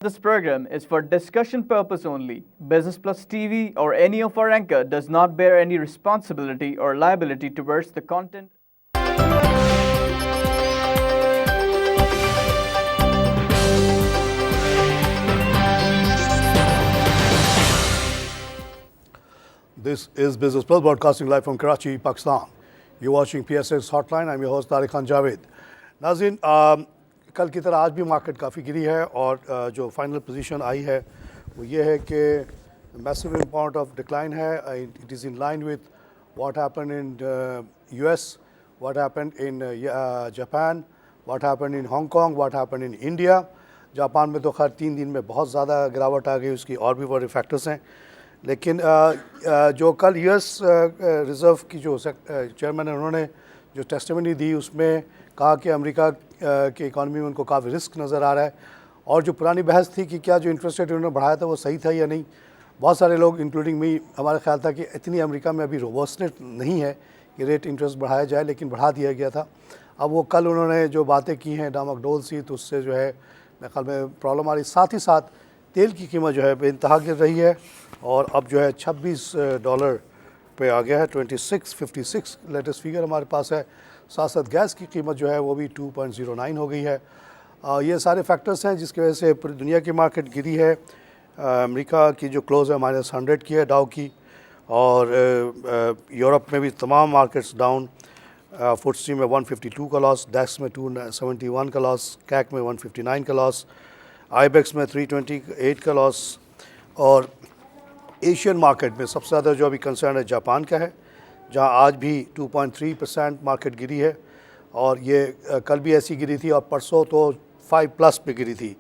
This program is for discussion purpose only. Business Plus TV or any of our anchor does not bear any responsibility or liability towards the content. This is Business Plus broadcasting live from Karachi, Pakistan. You're watching PSX Hotline. I'm your host Tariq Khan Javed. नाज़रीन, कल की तरह आज भी market काफ़ी गिरी है और जो फाइनल पोजीशन आई है वो ये है कि मैसिव अमाउंट ऑफ डिक्लाइन है. It is in line with what happened in US, what happened in Japan, what happened in Hong Kong, what happened in India. Japan में तो खैर 3 दिन में बहुत ज़्यादा गिरावट आ गई, उसकी और भी बड़े फैक्टर्स हैं. लेकिन जो कल US रिज़र्व की जो चेयरमैन है उन्होंने जो टेस्टिमनी दी उसमें कहा कि अमेरिका की इकॉनमी में उनको काफ़ी रिस्क नज़र आ रहा है. और जो पुरानी बहस थी कि क्या जो इंटरेस्ट रेट उन्होंने बढ़ाया था वो सही था या नहीं, बहुत सारे लोग इंक्लूडिंग मी, हमारा ख्याल था कि इतनी अमेरिका में अभी रोबस्टनेस नहीं है कि रेट इंटरेस्ट बढ़ाया जाए, लेकिन बढ़ा दिया गया था. अब वो कल उन्होंने जो बातें की हैं डामाडोल सी, तो उससे जो है मेरे ख्याल में प्रॉब्लम आ रही. साथ ही साथ तेल की कीमत जो है बेइंतहा गिर रही है और अब जो है $26 पे आ गया है. 26.56 लेटेस्ट फिगर हमारे पास है. साथ साथ गैस की कीमत जो है वो भी 2.09 हो गई है. ये सारे फैक्टर्स हैं जिसकी वजह से पूरी दुनिया की मार्केट गिरी है. अमेरिका की जो क्लोज़ है -100 की है डाउ की, और यूरोप में भी तमाम मार्केट्स डाउन. फुटसी में 152 का लॉस, डेक्स में 271 का लॉस, कैक में 159 का लॉस, आईबेक्स में 328 का लॉस. और एशियन मार्केट में सबसे ज़्यादा जो अभी कंसर्न है जापान का है, जहां आज भी 2.3% मार्केट गिरी है. और ये कल भी ऐसी गिरी थी और परसों तो 5+ पे गिरी थी.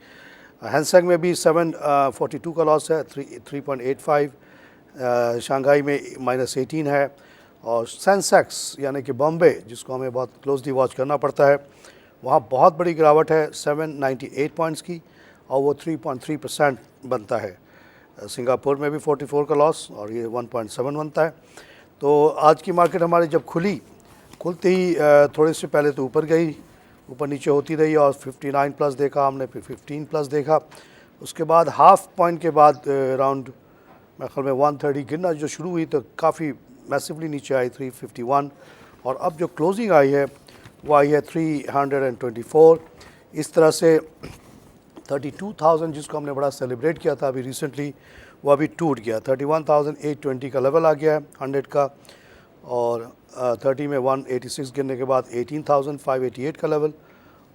हैंगसेंग में भी 742 का लॉस है, 3.85. शंघाई में -18 है. और सेंसेक्स यानी कि बॉम्बे, जिसको हमें बहुत क्लोजली वॉच करना पड़ता है, वहाँ बहुत बड़ी गिरावट है 798 पॉइंट्स की, और वो 3.3% बनता है. सिंगापुर में भी 44 का लॉस और ये 1.7 बनता है. तो आज की मार्केट हमारी जब खुलते ही थोड़े से पहले तो ऊपर गई, ऊपर नीचे होती रही और 59+ देखा हमने, फिर 15+ देखा. उसके बाद हाफ पॉइंट के बाद अराउंड मेरे ख्याल में 130 गिरना जो शुरू हुई तो काफ़ी मैसिवली नीचे आई 351. और अब जो क्लोजिंग आई है वो आई है 324. इस तरह से 32,000 जिसको हमने बड़ा सेलिब्रेट किया था अभी रिसेंटली, वो अभी टूट गया. 31,820 का लेवल आ गया है 100 का. और 30 में 186 गिरने के बाद 18,588 का लेवल.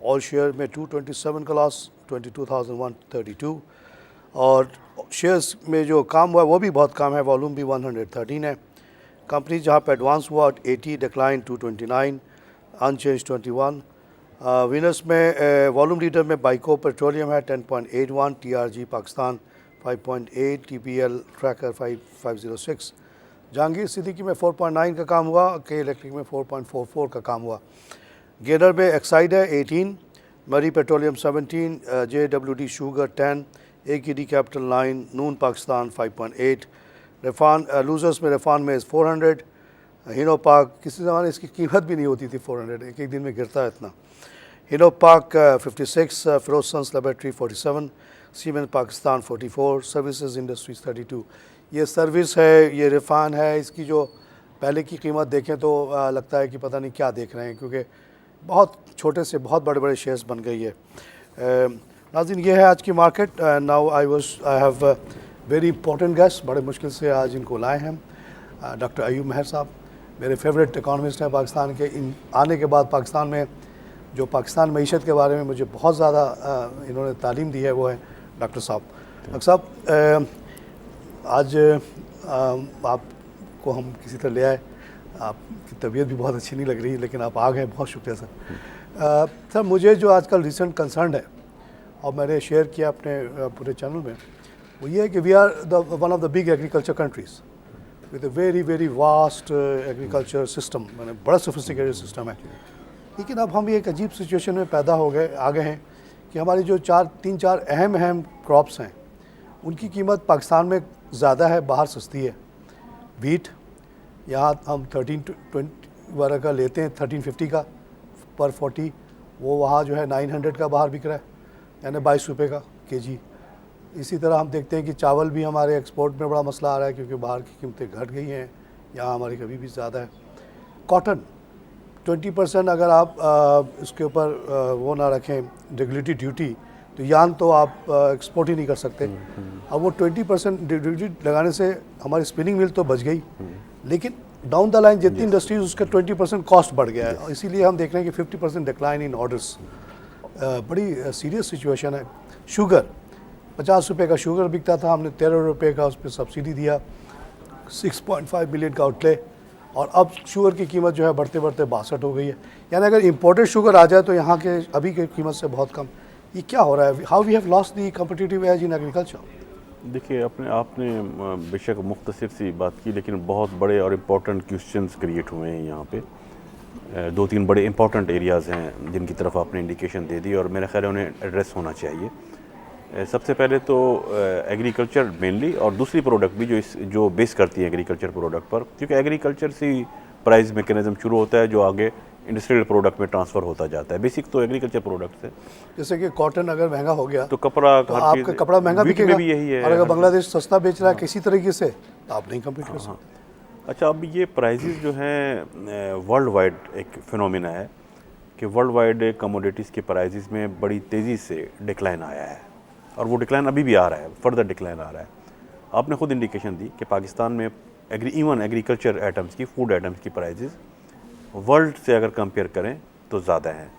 ऑल शेयर में 227 का लॉस, 22,132. और शेयर्स में जो काम हुआ वो भी बहुत कम है, वॉल्यूम भी 113 है. कंपनी जहाँ पे एडवांस हुआ 80, डिक्लाइन 229, अनचेंज 21. विनर्स में वॉल्यूम लीडर में बाइको पेट्रोलियम है 10.81, TRG Pakistan 5.8, TPL tracker 506. Jahangir Siddiqui में 4.9 का काम हुआ, के इलेक्ट्रिक में 4.44 का काम हुआ. गेनर में एक्साइड है 18, मरी petroleum 17, JWD sugar 10, AKD capital 9, नून पाकिस्तान 5.8. रेफान लूजर्स में रेफान में 400. हिनो पाक, किसी ज़माने इसकी कीमत भी नहीं होती थी 400, एक दिन में गिरता है इतना. Hino Pak 56, Feroze Sons laboratory 47, cement Pakistan 44, services industries 32. ये सर्विस है, ये रिफान है. इसकी जो पहले की कीमत देखें तो लगता है कि पता नहीं क्या देख रहे हैं, क्योंकि बहुत छोटे से बहुत बड़े बड़े शेयर्स बन गई है. नाज़रीन, ये है आज की market. Now I have very important guest, बड़े मुश्किल से आज इनको लाए हैं. डॉक्टर अयूब मेहर साहब मेरे फेवरेट इकॉनमिस्ट हैं पाकिस्तान के. इन आने के बाद पाकिस्तान में जो पाकिस्तान मईशत के बारे में मुझे बहुत ज़्यादा इन्होंने तालीम दी है वो है डॉक्टर साहब. डॉक्टर साहब, आज आपको हम किसी तरह ले आए. आपकी तबीयत भी बहुत अच्छी नहीं लग रही, लेकिन आप आ गए, बहुत शुक्रिया सर. सर, मुझे जो आजकल रिसेंट कंसर्न है और मैंने शेयर किया अपने पूरे चैनल में, वो ये है कि we are one of the big agriculture countries with a very vast agriculture system, मैंने बड़ा सोफिस्टिकेटेड सिस्टम है. लेकिन अब हम एक अजीब सिचुएशन में पैदा आ गए हैं कि हमारी जो 3-4 अहम क्रॉप्स हैं उनकी कीमत पाकिस्तान में ज़्यादा है, बाहर सस्ती है. वीट यहाँ हम 13-20 वगैरह का लेते हैं, 1350 का पर 40, वो वहाँ जो है 900 का बाहर बिक रहा है, यानी 22 रुपये का केजी. इसी तरह हम देखते हैं कि चावल भी हमारे एक्सपोर्ट में बड़ा मसला आ रहा है क्योंकि बाहर की कीमतें घट गई हैं, यहाँ हमारी कभी भी ज़्यादा है। कॉटन 20% अगर आप इसके ऊपर वो ना रखें रेगुलेटरी ड्यूटी, तो यान तो आप एक्सपोर्ट ही नहीं कर सकते। अब वो 20% ड्यूटी लगाने से हमारी स्पिनिंग मिल तो बच गई, लेकिन डाउन द लाइन जितनी इंडस्ट्रीज उसका 20% कॉस्ट बढ़ गया है। इसीलिए हम देख रहे हैं कि 50% डिक्लाइन इन ऑर्डर्स, बड़ी सीरियस सिचुएशन है। शुगर 50 रुपये का शुगर बिकता था, हमने 13 रुपये का उस पर सब्सिडी दिया, 6.5 बिलियन का आउटले, और अब शुगर की कीमत जो है बढ़ते बढ़ते 62 हो गई है। यानी अगर इम्पोर्टेड शुगर आ जाए तो यहाँ के अभी की कीमत से बहुत कम। ये क्या हो रहा है? How we have lost the competitive edge in agriculture? देखिए, आपने बेशक मुख्तसर सी बात की, लेकिन बहुत बड़े और इम्पोर्टेंट क्वेश्चंस क्रिएट हुए हैं यहाँ पे। 2-3 बड़े इम्पोर्टेंट एरियाज़ हैं जिनकी तरफ आपने इंडिकेशन दे दी और मेरा ख्याल है उन्हें एड्रेस होना चाहिए। सबसे पहले तो एग्रीकल्चर मेनली, और दूसरी प्रोडक्ट भी जो बेस करती है एग्रीकल्चर प्रोडक्ट पर, क्योंकि एग्रीकल्चर से प्राइस मैकेनिज्म शुरू होता है जो आगे इंडस्ट्रियल प्रोडक्ट में ट्रांसफ़र होता जाता है। बेसिक तो एग्रीकल्चर प्रोडक्ट है। जैसे कि कॉटन अगर महंगा हो गया तो कपड़ा, तो आपका कपड़ा महंगा बिकेगा, भी यही है। और अगर बांग्लादेश सस्ता बेच रहा है किसी तरीके से तो आप नहीं कम्पीट कर सकते। अच्छा, अब ये प्राइजेस जो हैं वर्ल्ड वाइड एक फिनोमिना है कि वर्ल्ड वाइड कमोडिटीज़ के प्राइजेस में बड़ी तेज़ी से डिक्लाइन आया है, और वो डिक्लाइन अभी भी आ रहा है, फर्दर डिक्लाइन आ रहा है। आपने खुद इंडिकेशन दी कि पाकिस्तान में इवन एग्रीकल्चर आइटम्स की, फूड आइटम्स की प्राइजेस वर्ल्ड से अगर कंपेयर करें तो ज़्यादा हैं।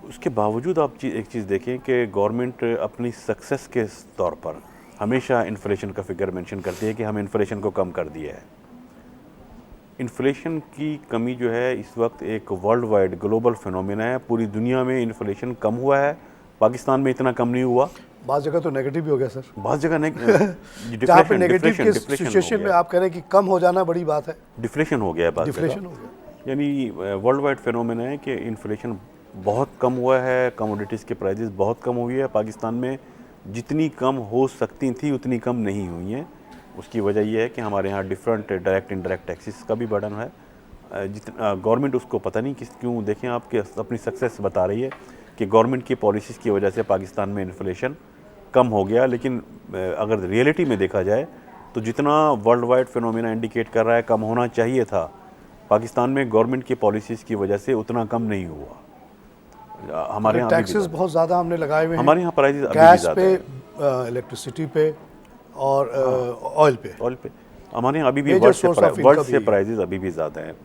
उसके बावजूद आप एक चीज़ देखें कि गवर्नमेंट अपनी सक्सेस के तौर पर हमेशा इन्फ्लेशन का फिगर मेंशन करती है कि हम इन्फ्लेशन को कम कर दिया है। इन्फ्लेशन की कमी जो है इस वक्त एक वर्ल्ड वाइड ग्लोबल फिनोमेना है। पूरी दुनिया में इन्फ्लेशन कम हुआ है, पाकिस्तान में इतना कम नहीं हुआ। बाज़ जगह तो नेगेटिव भी हो गया सर, बाज़ जगह जहाँ पे नेगेटिव के सिचुएशन में आप कह रहे हैं कि कम हो जाना बड़ी बात है, डिफ्लेशन हो गया है। डिफ्लेशन हो गया, यानी वर्ल्ड वाइड फिनोमेना है कि इन्फ्लेशन बहुत कम हुआ है, कमोडिटीज़ के प्राइजेस बहुत कम हुई है। पाकिस्तान में जितनी कम हो सकती थी उतनी कम नहीं हुई हैं। उसकी वजह यह है कि हमारे यहाँ डिफरेंट डायरेक्ट इनडायरेक्ट टैक्सेस का भी बर्डन है। जितना गवर्नमेंट उसको पता नहीं क्यों, देखें आपके अपनी सक्सेस बता रही है कि गवर्नमेंट की पॉलिसीज़ की वजह से पाकिस्तान में इन्फ्लेशन कम हो गया, लेकिन अगर रियलिटी में देखा जाए तो जितना वर्ल्ड वाइड फिनोमेना इंडिकेट कर रहा है कम होना चाहिए था, पाकिस्तान में गवर्नमेंट की पॉलिसीज़ की वजह से उतना कम नहीं हुआ। हमारे यहाँ टैक्सेस बहुत ज़्यादा हमने लगाए हुए हैं, हमारे यहाँ प्राइजेस गैस पे, इलेक्ट्रिसिटी पे और ऑयल पे हमारे यहाँ अभी भी वर्ल्ड से प्राइजेस अभी भी ज़्यादा हैं।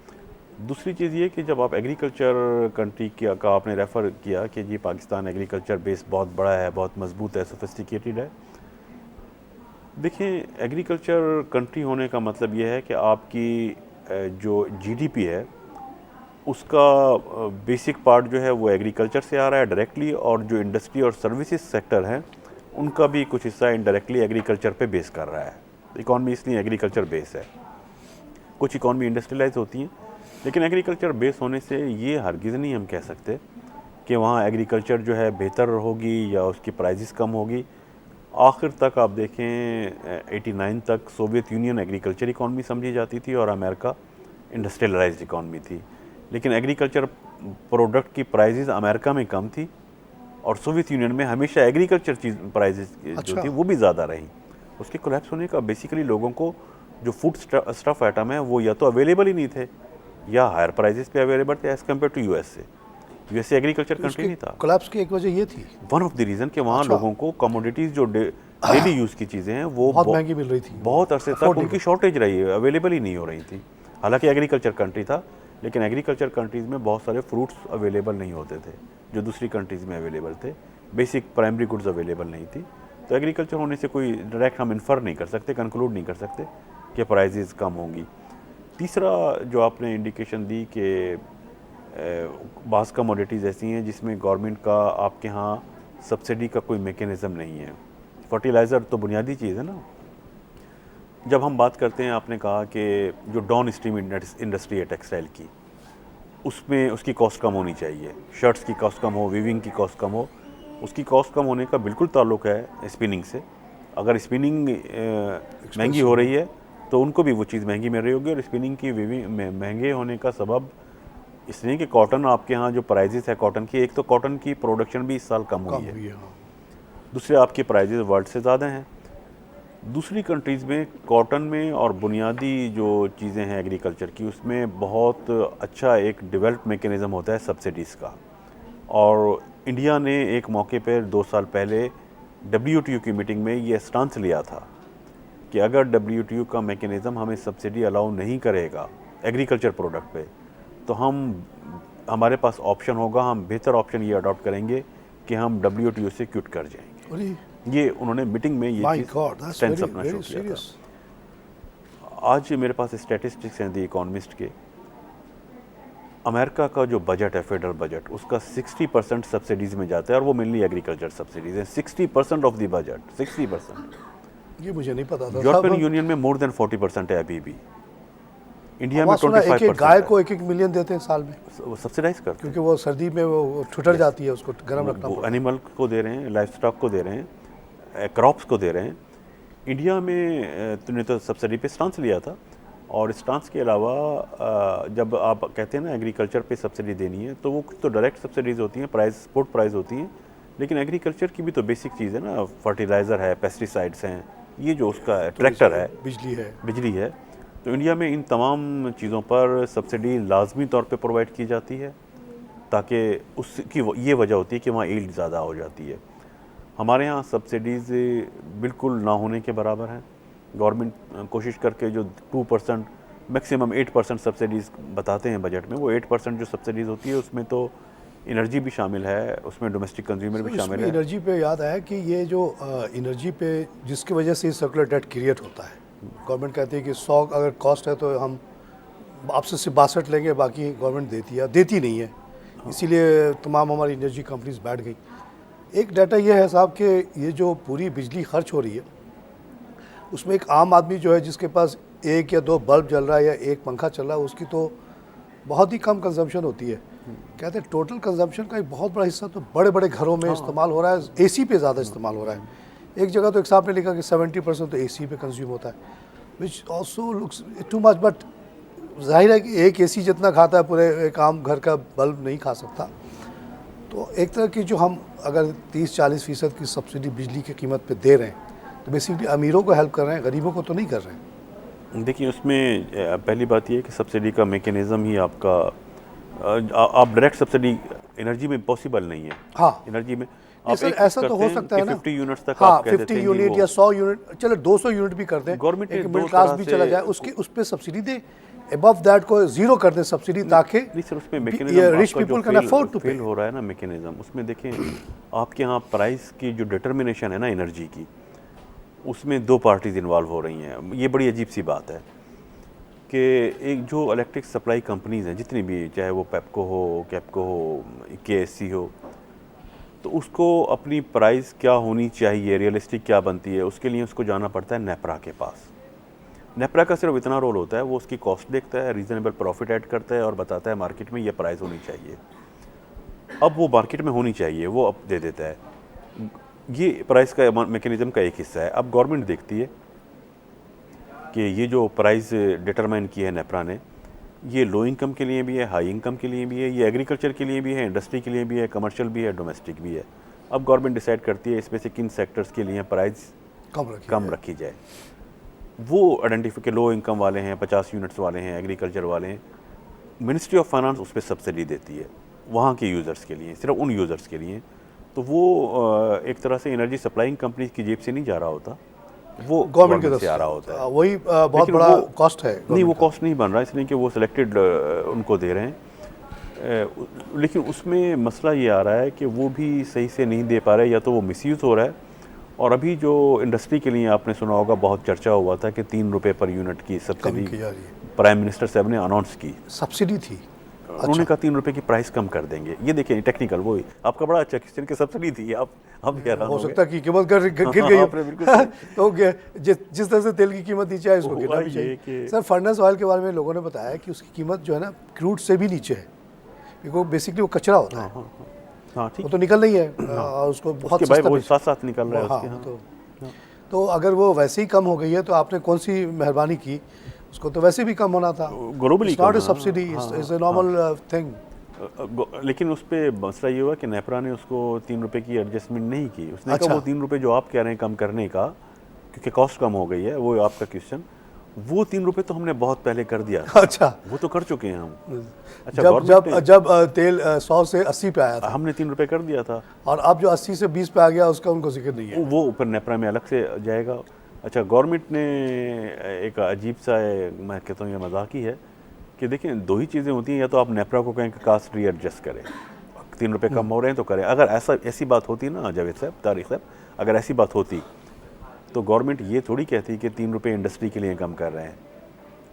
दूसरी चीज़ ये कि जब आप एग्रीकल्चर कंट्री का आपने रेफ़र किया कि जी पाकिस्तान एग्रीकल्चर बेस बहुत बड़ा है, बहुत मजबूत है, सोफिस्टिकेटेड है। देखिए, एग्रीकल्चर कंट्री होने का मतलब ये है कि आपकी जो जीडीपी है उसका बेसिक पार्ट जो है वो एग्रीकल्चर से आ रहा है डायरेक्टली, और जो इंडस्ट्री और सर्विसेज सेक्टर हैं उनका भी कुछ हिस्सा इनडायरेक्टली एग्रीकल्चर पे बेस कर रहा है। इकॉनमी इसलिए एग्रीकल्चर बेस है। कुछ इकॉनमी इंडस्ट्रियलाइज होती हैं, लेकिन एग्रीकल्चर बेस होने से ये हरगिज़ नहीं हम कह सकते कि वहाँ एग्रीकल्चर जो है बेहतर होगी या उसकी प्राइजेस कम होगी। आखिर तक आप देखें 89 तक सोवियत यूनियन एग्रीकल्चर इकॉनमी समझी जाती थी और अमेरिका इंडस्ट्रियलाइज्ड इकॉनमी थी, लेकिन एग्रीकल्चर प्रोडक्ट की प्राइजेस अमेरिका में कम थी और सोवियत यूनियन में हमेशा एग्रीकल्चर चीज़ प्राइजेस जो थी वो भी ज़्यादा रही। उसके कोलैप्स होने का बेसिकली लोगों को जो फूड स्टफ आइटम है वो या तो अवेलेबल ही नहीं थे या हायर प्राइजेस पे अवेलेबल थे as compare to USA. USA agriculture country नहीं था। कोलैप्स की एक वजह ये थी, वन ऑफ द रीज़न कि वहाँ लोगों को कमोडिटीज़ जो डेली यूज़ की चीज़ें हैं वो बहुत महंगी मिल रही थी, बहुत अरसे तक उनकी शॉर्टेज रही है, अवेलेबल ही नहीं हो रही थी। हालांकि एग्रीकल्चर कंट्री था, लेकिन एग्रीकल्चर कंट्रीज़ में बहुत सारे फ्रूट्स अवेलेबल नहीं होते थे जो दूसरी कंट्रीज़ में अवेलेबल थे। बेसिक प्राइमरी गुड्स अवेलेबल नहीं थी। तो एग्रीकल्चर होने से कोई डायरेक्ट हम इन्फर नहीं कर सकते, कंक्लूड नहीं कर सकते कि प्राइजेज़ कम होंगी। तीसरा जो आपने इंडिकेशन दी कि बाज़ कमोडिटीज़ ऐसी हैं जिसमें गवर्नमेंट का आपके यहाँ सब्सिडी का कोई मेकेनिज़म नहीं है। फर्टिलाइज़र तो बुनियादी चीज़ है ना। जब हम बात करते हैं, आपने कहा कि जो डाउन स्ट्रीम इंडस्ट्री है टेक्सटाइल की, उसमें उसकी कॉस्ट कम होनी चाहिए, शर्ट्स की कॉस्ट कम हो, वीविंग की कॉस्ट कम हो। उसकी कॉस्ट कम होने का बिल्कुल ताल्लुक है स्पिनिंग से। अगर स्पिनिंग महंगी हो रही है तो उनको भी वो चीज़ महंगी मिल रही होगी, और स्पिनिंग की वीविंग महंगे होने का सबब इसलिए कि कॉटन आपके यहाँ जो प्राइजेस है कॉटन की, एक तो कॉटन की प्रोडक्शन भी इस साल कम हुई है। दूसरे आपके प्राइजेज वर्ल्ड से ज़्यादा हैं। दूसरी कंट्रीज़ में कॉटन में और बुनियादी जो चीज़ें हैं एग्रीकल्चर की, उसमें बहुत अच्छा एक डेवलप मैकेनिज़्म होता है सब्सिडीज़ का। और इंडिया ने एक मौके पर 2 साल पहले WTO की मीटिंग में ये स्टांस लिया था कि अगर WTO का मैकेनिज़्म हमें सब्सिडी अलाउ नहीं करेगा एग्रीकल्चर प्रोडक्ट पे, तो हमारे पास ऑप्शन होगा, हम बेहतर ऑप्शन ये अडॉप्ट करेंगे कि हम WTO से क्विट कर जाएंगे। ये उन्होंने मीटिंग में ये स्टैंड अपना शो किया था। आज मेरे पास स्टैटिस्टिक्स हैं द इकोनॉमिस्ट के। अमेरिका का जो बजट है, फेडरल बजट, उसका 60% सब्सिडीज़ में जाता है और वो मेनली एग्रीकल्चर सब्सिडीज़ हैं। 60% ऑफ द बजट, 60%। ये मुझे नहीं पता था। यूरोपियन यूनियन में मोर देन 40% है अभी भी। इंडिया में 25% एक गाय को 1-1 मिलियन देते हैं साल में, वो सब्सिडाइज करते हैं क्योंकि वो सर्दी में वो ठुठर जाती है, उसको गर्म रखना पड़ता है। एनिमल को दे रहे हैं, लाइफ स्टॉक को दे रहे हैं, क्रॉप्स को दे रहे हैं। इंडिया में तुमने तो सब्सिडी पे स्टांस लिया था, और स्टांस के अलावा जब आप कहते हैं ना एग्रीकल्चर पे सब्सिडी देनी है, तो वो कुछ तो डायरेक्ट सब्सिडीज़ होती हैं, प्राइस सपोर्ट प्राइस होती हैं, लेकिन एग्रीकल्चर की भी तो बेसिक चीज़ है ना, फर्टिलाइज़र है, पेस्टिसाइड्स हैं, ये जो उसका ट्रैक्टर है, बिजली है। तो इंडिया में इन तमाम चीज़ों पर सब्सिडी लाजमी तौर पे प्रोवाइड की जाती है, ताकि उसकी ये वजह होती है कि वहाँ यील्ड ज़्यादा हो जाती है। हमारे यहाँ सब्सिडीज़ बिल्कुल ना होने के बराबर हैं। गवर्नमेंट कोशिश करके जो 2% मैक्सिमम 8% सब्सिडीज़ बताते हैं बजट में, वो 8% जो सब्सिडीज़ होती है उसमें तो एनर्जी भी शामिल है, उसमें डोमेस्टिक कंज्यूमर भी शामिल है। एनर्जी पे याद आया कि ये जो एनर्जी पे जिसकी वजह से सर्कुलर डेट क्रिएट होता है, गवर्नमेंट कहती है कि 100 अगर कॉस्ट है तो हम आपसे सिर्फ 62 लेंगे, बाकी गवर्नमेंट देती नहीं है, इसीलिए तमाम हमारी एनर्जी कंपनीज बैठ गई। एक डाटा ये है साहब कि ये जो पूरी बिजली खर्च हो रही है, उसमें एक आम आदमी जो है जिसके पास 1 या 2 बल्ब जल रहा है या 1 पंखा चल रहा है, उसकी तो बहुत ही कम कंजम्पशन होती है। कहते हैं टोटल कंजम्पशन का एक बहुत बड़ा हिस्सा तो बड़े बड़े घरों में इस्तेमाल हो रहा है, AC पे ज़्यादा इस्तेमाल हो रहा है। एक जगह तो एक साहब ने लिखा कि 70% तो AC पे कंज्यूम होता है, which also looks too much, but जाहिर है कि एक AC जितना खाता है पूरे एक आम घर का बल्ब नहीं खा सकता। तो एक तरह की जो हम अगर 30-40% की सब्सिडी बिजली की कीमत पे दे रहे हैं, तो बेसिकली अमीरों को हेल्प कर रहे हैं, गरीबों को तो नहीं कर रहे हैं। देखिए, उसमें पहली बात ये है कि सब्सिडी का मैकेनिज़्म ही आपका आप डायरेक्ट सब्सिडी एनर्जी में पॉसिबल नहीं है। हाँ, एनर्जी में आप ऐसा तो हो सकता है ना, 50 यूनिट्स तक हाँ, आप कह देते 50 हैं यूनिट या 100 यूनिट, चलो 200 यूनिट भी कर दें, गवर्नमेंट एक मिडिल क्लास भी चला जाए, उसकी उस पर सब्सिडी दे, अबव दैट को जीरो कर दें सब्सिडी, ताकि rich people can afford to pay. Fail हो रहा है ना मैकेनिज्म, उसमें देखें आपके यहाँ प्राइस की जो डिटर्मिनेशन है ना एनर्जी की, उसमें 2 पार्टीज इन्वॉल्व हो रही हैं। ये बड़ी अजीब सी बात है कि एक जो इलेक्ट्रिक सप्लाई कंपनीज हैं जितनी भी, चाहे वो पेप्को हो, कैप्को हो, KSC हो, तो उसको अपनी प्राइस क्या होनी चाहिए, रियलिस्टिक क्या बनती है, उसके लिए उसको जाना पड़ता है नेपरा के पास। नेपरा का सिर्फ इतना रोल होता है, वो उसकी कॉस्ट देखता है, रीज़नेबल प्रॉफिट ऐड करता है और बताता है मार्केट में ये प्राइस होनी चाहिए। अब वो मार्केट में होनी चाहिए, वो अब दे देता है। ये प्राइस का मैकेनिज्म का एक हिस्सा है। अब गवर्नमेंट देखती है कि ये जो प्राइस डिटरमाइन की है नेपरा ने, ये लो इनकम के लिए भी है, हाई इनकम के लिए भी है, ये एग्रीकल्चर के लिए भी है, इंडस्ट्री के लिए भी है, कमर्शियल भी है, डोमेस्टिक भी है। अब गवर्नमेंट डिसाइड करती है इसमें से किन सेक्टर्स के लिए प्राइस कम रखी जाए। वो आइडेंटिफाई के लो इनकम वाले हैं, 50 यूनिट्स वाले हैं, एग्रीकल्चर वाले हैं, मिनिस्ट्री ऑफ फाइनेंस उस पर सब्सिडी देती है वहाँ के यूज़र्स के लिए, सिर्फ उन यूज़र्स के लिए। तो वो एक तरह से एनर्जी सप्लाइंग कंपनी की जेब से नहीं जा रहा होता, वो गवर्नमेंट की तरफ से आ रहा होता है। वही बहुत बड़ा कॉस्ट है। नहीं, वो कॉस्ट नहीं बन रहा, इसलिए कि वो सिलेक्टेड उनको दे रहे हैं, लेकिन उसमें मसला ये आ रहा है कि वो भी सही से नहीं दे पा रहे, या तो वो मिसयूज़ हो रहा है। और अभी जो इंडस्ट्री के लिए आपने सुना होगा, बहुत चर्चा हुआ था कि 3 रुपये पर यूनिट की सब्सिडी प्राइम मिनिस्टर साहब ने अनाउंस की, सब्सिडी थी, उन्होंने कहा 3 रुपये की प्राइस कम कर देंगे। ये देखिए टेक्निकल, वो आपका बड़ा अच्छा क्वेश्चन कि सब्सिडी थी, आप कह रहा हो सकता है कि कीमत गिर गई तो जिस तरह से तेल की कीमत नीचे है, इसको गिरना भी चाहिए। सर, फर्नेस ऑयल के बारे में लोगों ने बताया कि उसकी कीमत जो है ना क्रूड से भी नीचे है, क्योंकि बेसिकली वो कचरा होता है। हाँ, ठीक, वो तो निकल नहीं है, और उसको बहुत साथ निकल रहा है। तो अगर वो वैसे ही कम हो गई है तो आपने कौन सी मेहरबानी की, उसको तो वैसे भी कम होना था। Globally not a subsidy, is a normal thing. लेकिन उस पर मसला ये हुआ कि नेपरा ने उसको 3 रुपये की एडजस्टमेंट नहीं की। उसने अच्छा। कहा वो 3 रुपये जो आप कह रहे हैं कम करने का, क्योंकि कॉस्ट कम हो गई है, वो आपका क्वेश्चन, वो 3 रुपये तो हमने बहुत पहले कर दिया था। अच्छा, वो तो कर चुके हैं हम। अच्छा, जब तेल 100 से 80 पे आया था, हमने 3 रुपये कर दिया था, और अब जो 80 से 20 पे आ गया उसका उनको जिक्र नहीं है। वो ऊपर नेपरा में अलग से जाएगा। अच्छा, गवर्नमेंट ने एक अजीब सा, मैं कहता हूँ ये मजाकी है कि देखिए दो ही चीज़ें होती हैं, या तो आप नेपरा को कहें कि कास्ट रीएडजस्ट करें, 3 रुपये कम हो रहे हैं तो करें। अगर ऐसी बात होती ना जावेद साहब, तारिक साहब, अगर ऐसी बात होती तो गवर्नमेंट ये थोड़ी कहती कि 3 रुपये इंडस्ट्री के लिए कम कर रहे हैं।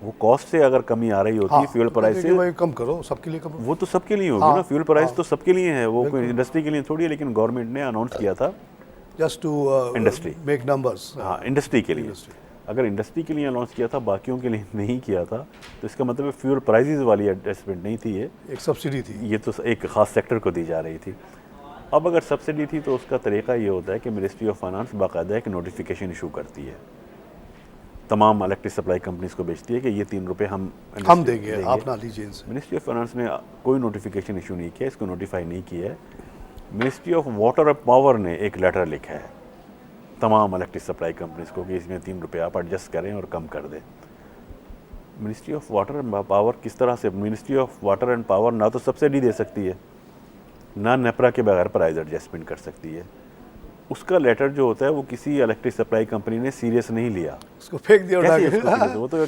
वो कॉस्ट से अगर कमी आ रही होती, फ्यूल प्राइस से, भाई कम करो, सबके लिए कम, वो तो सबके लिए होगी ना, फ्यूल प्राइस तो सबके लिए है, वो कोई इंडस्ट्री के लिए थोड़ी है। लेकिन गवर्नमेंट ने अनाउंस किया था just to industry, make numbers. हाँ, इंडस्ट्री के लिए। अगर इंडस्ट्री के लिए अनाउंस किया था, बाकियों के लिए नहीं किया था, तो इसका मतलब फ्यूल प्राइसेस वाली एडजस्टमेंट नहीं थी, ये एक सब्सिडी थी, ये तो एक ख़ास सेक्टर को दी जा रही थी। अब अगर सब्सिडी थी तो उसका तरीका ये होता है कि मिनिस्ट्री ऑफ फाइनेंस बाकायदा एक नोटिफिकेशन इशू करती है, तमाम इलेक्ट्रिक सप्लाई कंपनीज को भेजती है कि ये 3 रुपये हम देंगे, आप ना लीजिए इनसे। मिनिस्ट्री ऑफ फाइनेंस ने कोई नोटिफिकेशन इशू नहीं किया, इसको नोटिफाई नहीं किया है। Ministry of water and power ने एक लेटर लिखा है तमाम इलेक्ट्रिक सप्लाई कंपनीज को कि इसमें 3 रुपये आप एडजस्ट करें और कम कर दें। Ministry of water and power किस तरह से, ministry of water and power ना तो सब्सिडी दे सकती है, ना नेपरा के बगैर प्राइस एडजस्टमेंट कर सकती है। उसका लेटर जो होता है वो किसी इलेक्ट्रिक सप्लाई कंपनी ने सीरियस नहीं लिया, उसको फेंक दिया उठा के। वो तो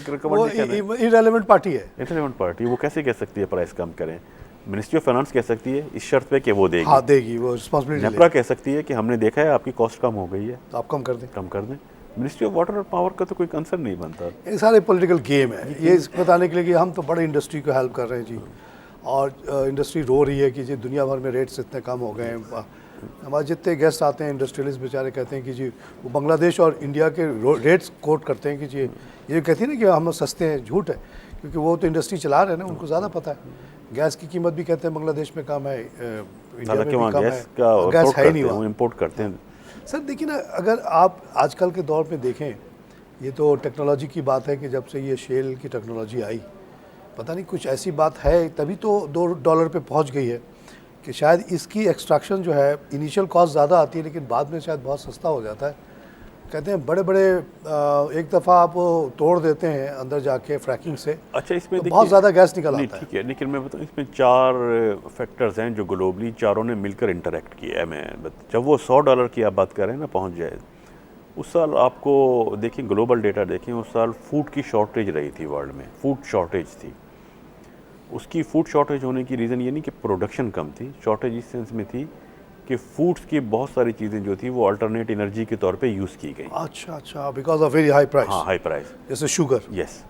इररिलेवेंट पार्टी है, इररिलेवेंट पार्टी, वो कैसे कह सकती है प्राइस कम करें। मिनिस्ट्री ऑफ फाइनेंस कह सकती है इस शर्त पे कि वो देगी, हाँ देगी, वो रिस्पांसिबिलिटी। नेपरा कह सकती है कि हमने देखा है आपकी कॉस्ट कम हो गई है तो आप कम कर दें, कम कर दें। मिनिस्ट्री ऑफ वाटर और पावर का तो कोई कंसर्न नहीं बनता। ये सारे पॉलिटिकल गेम है, ये बताने के लिए कि हम तो बड़े इंडस्ट्री को हेल्प कर रहे हैं जी, और इंडस्ट्री रो रही है कि जी दुनिया भर में रेट्स इतने कम हो गए हैं। हमारे जितने गेस्ट आते हैं इंडस्ट्रियलिस्ट बेचारे कहते हैं कि जी वो बांग्लादेश और इंडिया के रेट्स कोट करते हैं कि जी ये कहती है ना कि हम सस्ते हैं, झूठ है, क्योंकि वो तो इंडस्ट्री चला रहे हैं ना, उनको ज़्यादा पता है। गैस की कीमत भी कहते हैं बांग्लादेश में कम है, इंडिया में भी कम है, गैस है ही नहीं, वो इम्पोर्ट करते हैं। सर देखिए ना, अगर आप आजकल के दौर में देखें, ये तो टेक्नोलॉजी की बात है कि जब से ये शेल की टेक्नोलॉजी आई, पता नहीं कुछ ऐसी बात है, तभी तो $2 पे पहुंच गई है कि शायद इसकी एक्सट्रैक्शन जो है इनिशियल कॉस्ट ज़्यादा आती है, लेकिन बाद में शायद बहुत सस्ता हो जाता है। कहते हैं बड़े बड़े एक दफ़ा आप तोड़ देते हैं अंदर जाके फ्रैकिंग से, अच्छा इसमें तो बहुत ज़्यादा गैस निकल आता है। ठीक है, लेकिन मैं बताऊँ इसमें 4 फैक्टर्स हैं जो ग्लोबली चारों ने मिलकर इंटरेक्ट किया है। मैं जब वो $100 की आप बात कर रहे हैं ना पहुँच जाए, उस साल आपको देखें, ग्लोबल डेटा देखें, उस साल फूड की शॉर्टेज रही थी वर्ल्ड में, फूड शॉर्टेज थी। उसकी फूड शॉर्टेज होने की रीज़न ये नहीं कि प्रोडक्शन कम थी, शॉर्टेज इस सेंस में थी कि फूड्स की बहुत सारी चीज़ें जो थी वो अल्टरनेट एनर्जी के तौर पे यूज़ की गई। अच्छा, because of very high price. हाँ, हाई प्राइस, जैसे शुगर। यस।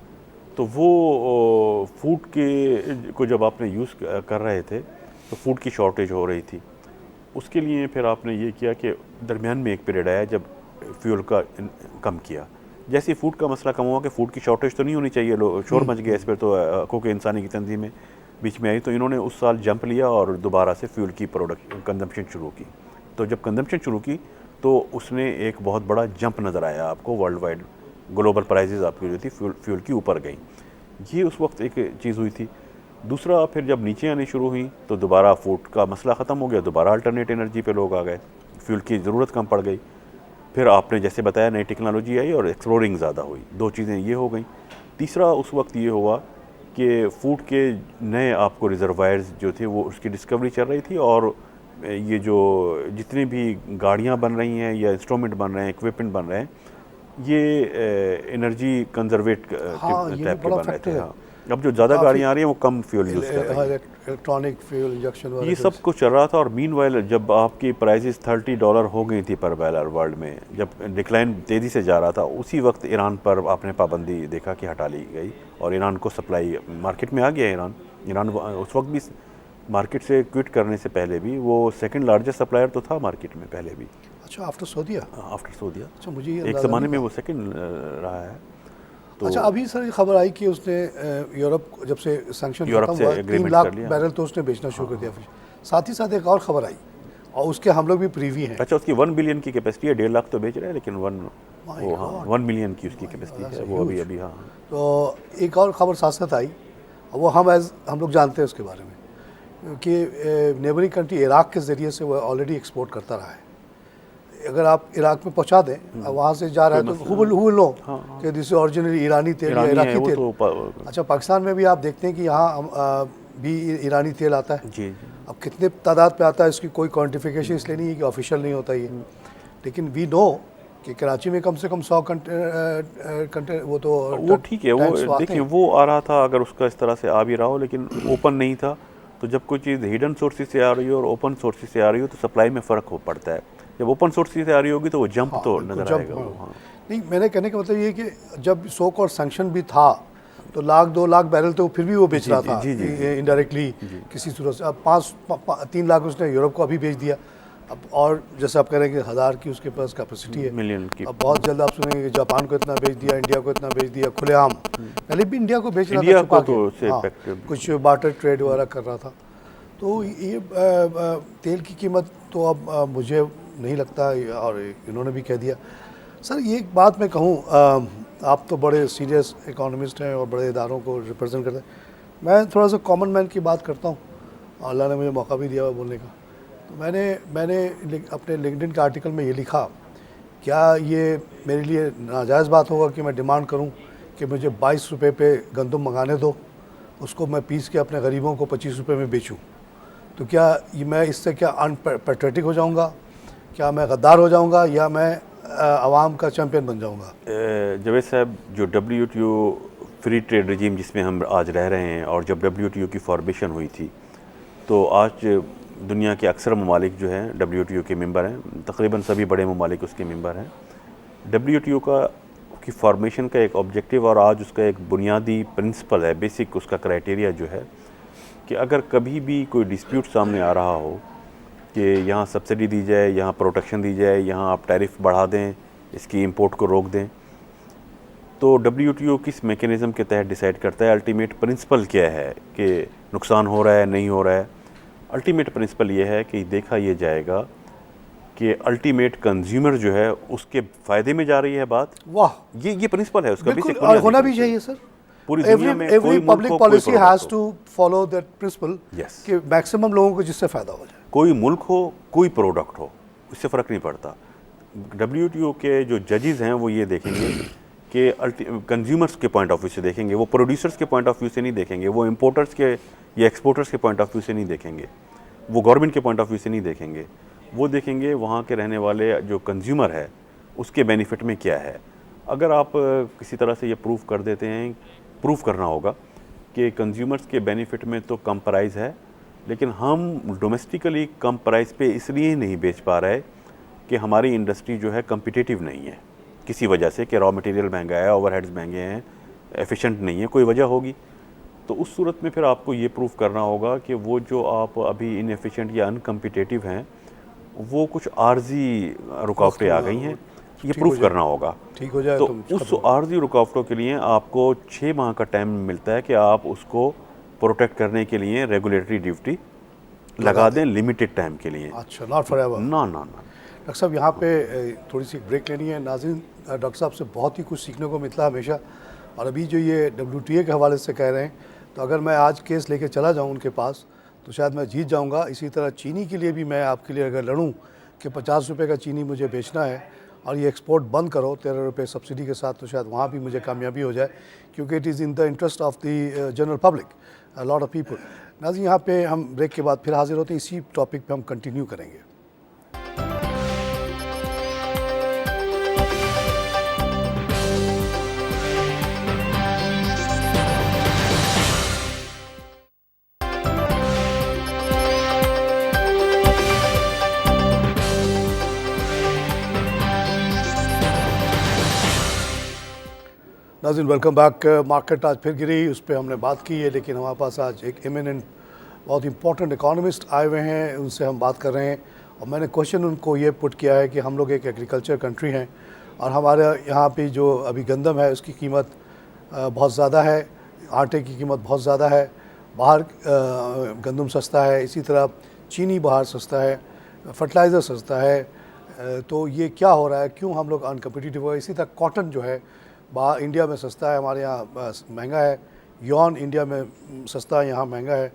तो वो फूड के को जब आपने यूज़ कर रहे थे तो फूड की शॉर्टेज हो रही थी। उसके लिए फिर आपने ये किया कि दरमियान में एक पीरियड आया जब फ्यूल का कम किया। जैसे फूड का मसला कम हुआ कि फूड की शॉर्टेज तो नहीं होनी चाहिए, शोर मच गया इस पर, तो क्योंकि इंसानी की तंजीमें बीच में आई, तो इन्होंने उस साल जंप लिया और दोबारा से फ्यूल की कंजम्पशन शुरू की। तो जब कंजम्पशन शुरू की तो उसने एक बहुत बड़ा जंप नज़र आया आपको, वर्ल्ड वाइड ग्लोबल प्राइजेज़ आपकी जो थी फ्यूल की ऊपर गई। ये उस वक्त एक चीज़ हुई थी। दूसरा, फिर जब नीचे आनी शुरू हुई तो दोबारा फूड का मसला ख़त्म हो गया, दोबारा अल्टरनेट एनर्जी पे लोग आ गए, फ्यूल की ज़रूरत कम पड़ गई। फिर आपने जैसे बताया नई टेक्नोलॉजी आई और एक्सप्लोरिंग ज़्यादा हुई, 2 चीज़ें ये हो गई। तीसरा, उस वक्त ये हुआ कि फूड के नए आपको रिजर्वायर्स जो थे वो उसकी डिस्कवरी चल रही थी, और ये जो जितनी भी गाड़ियाँ बन रही हैं या इंस्ट्रूमेंट बन रहे हैं, इक्विपमेंट बन रहे हैं, ये एनर्जी कंजर्वेट टाइप के बन रहे थे। हाँ, अब जो ज़्यादा गाड़ियाँ आ रही हैं वो कम फ्यूल यूज़ कर रही हैं, इलेक्ट्रॉनिक फ्यूल इंजेक्शन, ये सब कुछ चल रहा था। और मीनवाइल जब आपकी प्राइसेस $30 हो गई थी पर बैरल वर्ल्ड में, जब डिक्लाइन तेज़ी से जा रहा था, उसी वक्त ईरान पर आपने पाबंदी देखा कि हटा ली गई और ईरान को सप्लाई मार्केट में आ गया। ईरान उस वक्त भी मार्केट से क्विट करने से पहले भी वो सेकंड लार्जेस्ट सप्लायर तो था मार्केट में पहले भी। अच्छा, आफ्टर सऊदीया? आफ्टर सऊदीया। अच्छा, मुझे एक ज़माने में वो सेकंड रहा है। तो अच्छा, अभी सर ये खबर आई कि उसने यूरोप जब से सैंक्शन खत्म हुआ 3 लाख बैरल तो उसने बेचना शुरू कर दिया। साथ ही साथ एक और खबर आई और उसके हम लोग भी प्रीवी हैं। अच्छा, उसकी 1 बिलियन की कैपेसिटी है, 1.5 लाख तो बेच रहे हैं, लेकिन 1 मिलियन की उसकी कैपेसिटी है वो अभी। हाँ, तो एक और खबर साथ साथ आई, वो हम लोग जानते हैं उसके बारे में कि नेबरिंग कंट्री इराक़ के ज़रिए से वो ऑलरेडी एक्सपोर्ट करता रहा है। अगर आप इराक़ में पहुंचा दें, वहाँ से जा रहा है तो हु विल नो कि दिस ओरिजिनली ईरानी तेल या इराकी तेल। अच्छा, पाकिस्तान में भी आप देखते हैं कि यहाँ भी ईरानी तेल आता है। जी। अब कितने तादाद पे आता है इसकी कोई क्वान्टिफिकेशन इसलिए नहीं है कि ऑफिशियल नहीं होता ये, लेकिन वी नो कि कराची में कम से कम 100 कंटेनर वो ठीक है। वो देखिए वो आ रहा था, अगर उसका इस तरह से आ भी रहा हो, लेकिन ओपन नहीं था। तो जब कोई चीज़ हिडन सोर्सेज से आ रही हो और ओपन सोर्सेज से आ रही हो तो सप्लाई में फ़र्क हो पड़ता है। जब ओपन सोर्सेज से आ रही होगी तो वो जंप तो नजर आएगा। नहीं, मैंने कहने का मतलब ये कि जब सो कॉल्ड सैंक्शन भी था तो 1-2 लाख बैरल तो फिर भी वो बेच रहा था इनडायरेक्टली किसी सूरत से। अब 3 लाख उसने यूरोप को अभी बेच दिया। अब और जैसे आप कह रहे हैं कि 1000 की उसके पास कैपेसिटी है, मिलियन की। अब बहुत जल्द आप सुनेंगे कि जापान को इतना बेच दिया, इंडिया को इतना बेच दिया खुलेआम। पहले भी इंडिया को बेच रहा था छुपा के, कुछ बार्टर ट्रेड वगैरह कर रहा था। तो ये तेल की कीमत तो अब मुझे नहीं लगता, और इन्होंने भी कह दिया। सर ये एक बात मैं कहूँ, आप तो बड़े सीरियस इकोनॉमिस्ट हैं और बड़े इदारों को रिप्रेजेंट करते हैं, मैं थोड़ा सा कॉमन मैन की बात करता हूँ। अल्लाह ने मुझे मौका भी दिया बोलने का। तो मैंने अपने लिंक्डइन के आर्टिकल में ये लिखा, क्या ये मेरे लिए नाजायज़ बात होगा कि मैं डिमांड करूँ कि मुझे 22 रुपये पे गंदम मंगाने दो, उसको मैं पीस के अपने गरीबों को 25 रुपये में बेचूँ? तो क्या ये मैं इससे क्या अनपेट्रियोटिक हो जाऊँगा, क्या मैं गद्दार हो जाऊँगा, या मैं आवाम का चैम्पियन बन जाऊँगा? जावेद साहब, जो WTO फ्री ट्रेड रजीम जिसमें हम आज रह रहे हैं, और जब WTO की फॉर्मेशन हुई थी तो आज दुनिया के अक्सर ममालिक जो हैं WTO के मेंबर हैं, तकरीबन सभी बड़े ममालिक उसके मेंबर हैं। WTO की फॉर्मेशन का एक ऑब्जेक्टिव और आज उसका एक बुनियादी प्रिंसिपल है, बेसिक उसका क्राइटेरिया जो है कि अगर कभी भी कोई डिस्प्यूट सामने आ रहा हो कि यहाँ सब्सिडी दी जाए, यहाँ प्रोटेक्शन दी जाए, यहाँ आप टैरिफ बढ़ा दें, इसकी इंपोर्ट को रोक दें, तो WTO किस मैकेनिज़्म के तहत डिसाइड करता है, अल्टीमेट प्रिंसिपल क्या है कि नुकसान हो रहा है नहीं हो रहा है। अल्टीमेट प्रिंसिपल ये है कि देखा ये जाएगा कि अल्टीमेट कंज्यूमर जो है उसके फ़ायदे में जा रही है बात। वाह, ये प्रिंसिपल है उसका, बेसिक होना भी चाहिए सर। पूरी दुनिया में every public policy has to follow that principle कि मैक्सिमम लोगों को जिससे फ़ायदा हो जाए। कोई मुल्क हो, कोई प्रोडक्ट हो, इससे फ़र्क नहीं पड़ता। WTO के जो जजेस हैं वो ये देखेंगे कि कंज्यूमर्स के पॉइंट ऑफ व्यू से देखेंगे, वो प्रोड्यूसर्स के पॉइंट ऑफ व्यू से नहीं देखेंगे, वो इम्पोर्टर्स के या एक्सपोर्टर्स के पॉइंट ऑफ व्यू से नहीं देखेंगे, वो गवर्नमेंट के पॉइंट ऑफ व्यू से नहीं देखेंगे। वो देखेंगे वहाँ के रहने वाले जो कंज्यूमर है उसके बेनिफिट में क्या है। अगर आप किसी तरह से ये प्रूव कर देते हैं, प्रूव करना होगा कि कंज्यूमर्स के बेनिफिट में तो कम प्राइस है, लेकिन हम डोमेस्टिकली कम प्राइस पे इसलिए नहीं बेच पा रहे कि हमारी इंडस्ट्री जो है कम्पिटिटिव नहीं है किसी वजह से, कि रॉ मटेरियल महंगा है, ओवरहेड्स महंगे हैं, एफिशिएंट नहीं है, कोई वजह होगी। तो उस सूरत में फिर आपको ये प्रूव करना होगा कि वो जो आप अभी इनएफिशिएंट या अनकम्पिटिटिव हैं वो कुछ आर्जी रुकावटें आ गई हैं, ये प्रूफ करना होगा। ठीक हो जाए तो उस आर्जी रुकावटों के लिए आपको 6 माह का टाइम मिलता है कि आप उसको प्रोटेक्ट करने के लिए रेगुलेटरी ड्यूटी लगा दें लिमिटेड टाइम के लिए। अच्छा, नॉट फॉर एवर। ना डॉक्टर साहब, यहाँ पे थोड़ी सी ब्रेक लेनी है। नाज़रीन, डॉक्टर साहब से बहुत ही कुछ सीखने को मिलता है हमेशा, और अभी जो ये WTA के हवाले से कह रहे हैं, तो अगर मैं आज केस लेके चला जाऊँ उनके पास तो शायद मैं जीत जाऊँगा। इसी तरह चीनी के लिए भी मैं आपके लिए अगर लड़ूँ कि 50 रुपये का चीनी मुझे बेचना है और ये एक्सपोर्ट बंद करो 13 रुपये सब्सिडी के साथ, तो शायद वहाँ भी मुझे कामयाबी हो जाए, क्योंकि it is in the interest of the general public, a lot of people. नाज़रीन, यहाँ पे हम ब्रेक के बाद फिर हाजिर होते हैं, इसी टॉपिक पे हम कंटिन्यू करेंगे। नाज़रीन, वेलकम बैक। मार्केट आज फिर गिरी, उस पर हमने बात की है, लेकिन हमारे पास आज एक एमिनेंट बहुत इंपॉर्टेंट इकोनॉमिस्ट आए हुए हैं, उनसे हम बात कर रहे हैं। और मैंने क्वेश्चन उनको ये पुट किया है कि हम लोग एक एग्रीकल्चर कंट्री हैं और हमारे यहाँ पे जो अभी गंदम है उसकी कीमत बहुत ज़्यादा है, आटे की कीमत बहुत ज़्यादा है, बाहर गंदम सस्ता है, इसी तरह चीनी बाहर सस्ता है, फर्टिलाइज़र सस्ता है। तो ये क्या हो रहा है, क्यों हम लोग अनकम्पिटिटिव हो? इसी तरह कॉटन जो है बाहर इंडिया में सस्ता है, हमारे यहाँ महंगा है। यॉन इंडिया में सस्ता है, यहाँ महंगा है।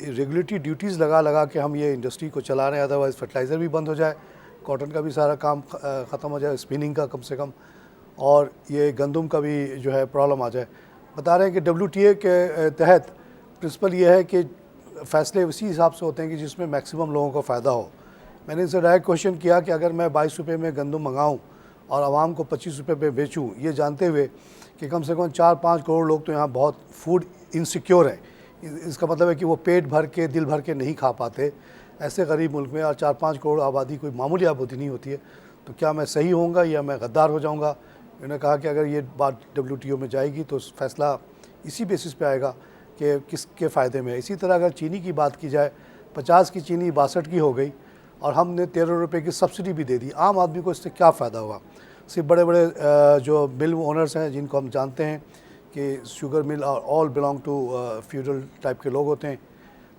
रेगुलेटरी ड्यूटीज़ लगा लगा के हम ये इंडस्ट्री को चला रहे हैं, अदरवाइज़ फर्टिलाइज़र भी बंद हो जाए, कॉटन का भी सारा काम ख़त्म हो जाए, स्पिनिंग का कम से कम, और ये गंदम का भी जो है प्रॉब्लम आ जाए। बता रहे हैं कि WTA के तहत प्रिंसिपल ये है कि फ़ैसले उसी हिसाब से होते हैं कि जिसमें मैक्सिमम लोगों को फ़ायदा हो। मैंने इनसे डायरेक्ट क्वेश्चन किया कि अगर मैं 22 रुपये में गंदम मंगाऊँ और आवाम को 25 रुपये पे बेचूँ, ये जानते हुए कि कम से कम 4-5 करोड़ लोग तो यहाँ बहुत फूड इनसिक्योर हैं, इसका मतलब है कि वो पेट भर के, दिल भर के नहीं खा पाते, ऐसे गरीब मुल्क में, और 4-5 करोड़ आबादी कोई मामूली आबादी नहीं होती है, तो क्या मैं सही होऊंगा या मैं गद्दार हो जाऊंगा। उन्होंने कहा कि अगर ये बात WTO में जाएगी तो फैसला इसी बेसिस पे आएगा कि किसके फ़ायदे में है। इसी तरह अगर चीनी की बात की जाए, 50 की चीनी 62 की हो गई और हमने 13 रुपये की सब्सिडी भी दे दी, आम आदमी को इससे क्या फ़ायदा हुआ। सिर्फ बड़े बड़े जो मिल ओनर्स हैं जिनको हम जानते हैं कि शुगर मिल और all belong to feudal type के लोग होते हैं,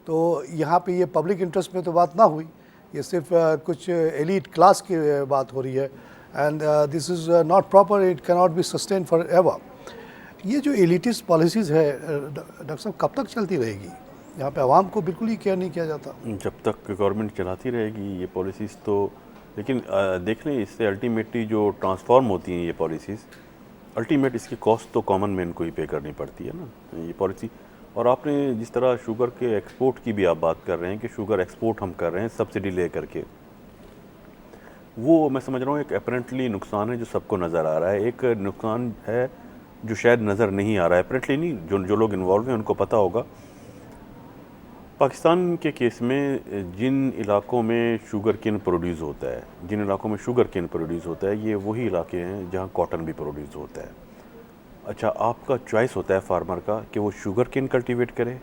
तो यहाँ पे ये पब्लिक इंटरेस्ट में तो बात ना हुई, ये सिर्फ कुछ एलीट क्लास की बात हो रही है, and this is not proper, it can not be sustain for ever. ये जो एलिटिस्ट पॉलिसीज़ है डॉक्टर साहब कब तक चलती रहेगी? यहाँ पे आवाम को बिल्कुल ही केयर नहीं किया जाता। जब तक गवर्नमेंट चलाती रहेगी ये पॉलिसीज़ तो, लेकिन देख लें इससे अल्टीमेटली जो ट्रांसफॉर्म होती हैं ये पॉलिसीज़, अल्टीमेट इसकी कॉस्ट तो कॉमन मैन को ही पे करनी पड़ती है ना ये पॉलिसी। और आपने जिस तरह शुगर के एक्सपोर्ट की भी आप बात कर रहे हैं कि शुगर एक्सपोर्ट हम कर रहे हैं सब्सिडी ले करके, वो मैं समझ रहा हूँ एक अपेरेंटली नुकसान है जो सबको नज़र आ रहा है, एक नुकसान है जो शायद नज़र नहीं आ रहा है, अपेरेंटली नहीं, जो लोग इन्वॉल्व हैं उनको पता होगा। पाकिस्तान के केस में जिन इलाकों में शुगर केन प्रोड्यूस होता है, जिन इलाकों में शुगर केन प्रोड्यूस होता है, ये वही इलाके हैं जहाँ कॉटन भी प्रोड्यूस होता है। अच्छा, आपका चॉइस होता है फार्मर का कि वो शुगर केन कल्टीवेट करे